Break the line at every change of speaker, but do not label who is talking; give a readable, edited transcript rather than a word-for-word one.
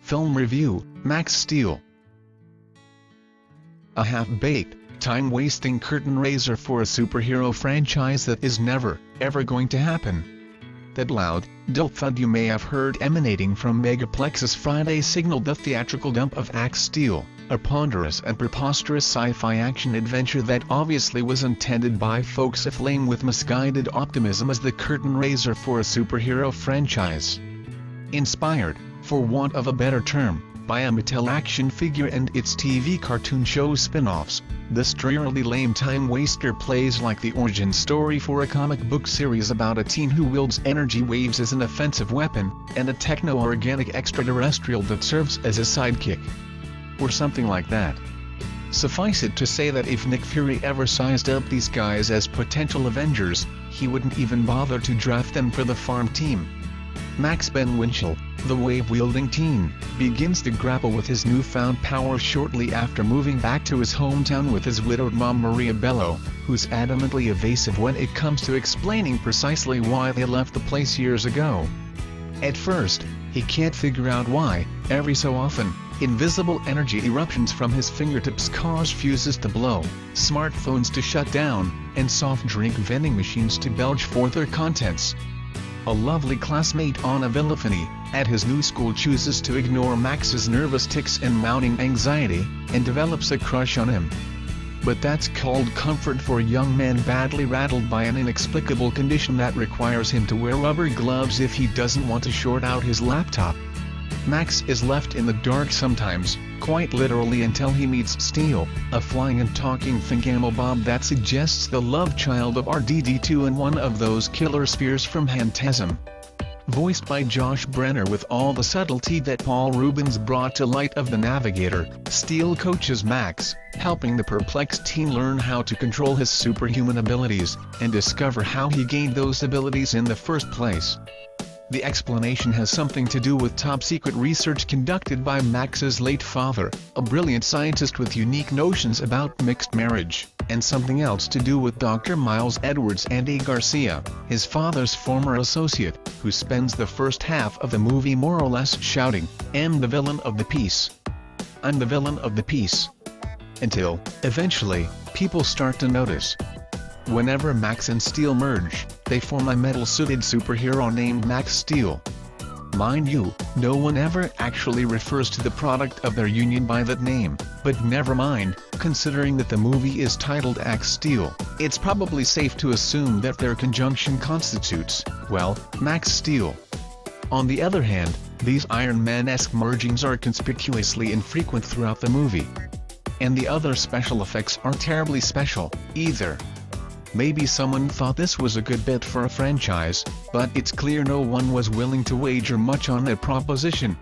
Film Review, Max Steel. A half-baked, time-wasting curtain raiser for a superhero franchise that is never, ever going to happen. That loud, dull thud you may have heard emanating from Megaplex's Friday signaled the theatrical dump of Max Steel, a ponderous and preposterous sci-fi action-adventure that obviously was intended by folks aflame with misguided optimism as the curtain raiser for a superhero franchise. Inspired, for want of a better term, by a Mattel action figure and its TV cartoon show spin-offs, this drearily lame time-waster plays like the origin story for a comic book series about a teen who wields energy waves as an offensive weapon, and a techno-organic extraterrestrial that serves as a sidekick. Or something like that. Suffice it to say that if Nick Fury ever sized up these guys as potential Avengers, he wouldn't even bother to draft them for the farm team. Max Ben Winchell, the wave-wielding teen, begins to grapple with his newfound power shortly after moving back to his hometown with his widowed mom Maria Bello, who's adamantly evasive when it comes to explaining precisely why they left the place years ago. At first, he can't figure out why, every so often, invisible energy eruptions from his fingertips cause fuses to blow, smartphones to shut down, and soft drink vending machines to belch forth their contents. A lovely classmate Anna Villafani, at his new school chooses to ignore Max's nervous tics and mounting anxiety, and develops a crush on him. But that's called comfort for a young man badly rattled by an inexplicable condition that requires him to wear rubber gloves if he doesn't want to short out his laptop. Max is left in the dark sometimes, quite literally until he meets Steel, a flying and talking thingamabob that suggests the love child of RDD2 and one of those killer spears from Phantasm. Voiced by Josh Brenner with all the subtlety that Paul Rubens brought to light of the Navigator, Steel coaches Max, helping the perplexed teen learn how to control his superhuman abilities, and discover how he gained those abilities in the first place. The explanation has something to do with top-secret research conducted by Max's late father, a brilliant scientist with unique notions about mixed marriage, and something else to do with Dr. Miles Edwards Andy Garcia, his father's former associate, who spends the first half of the movie more or less shouting, "I'm the villain of the piece. I'm the villain of the piece." Until, eventually, people start to notice. Whenever Max and Steel merge, they form a metal-suited superhero named Max Steel. Mind you, no one ever actually refers to the product of their union by that name, but never mind, considering that the movie is titled Max Steel, it's probably safe to assume that their conjunction constitutes, well, Max Steel. On the other hand, these Iron Man-esque mergings are conspicuously infrequent throughout the movie. And the other special effects aren't terribly special, either. Maybe someone thought this was a good bet for a franchise, but it's clear no one was willing to wager much on that proposition.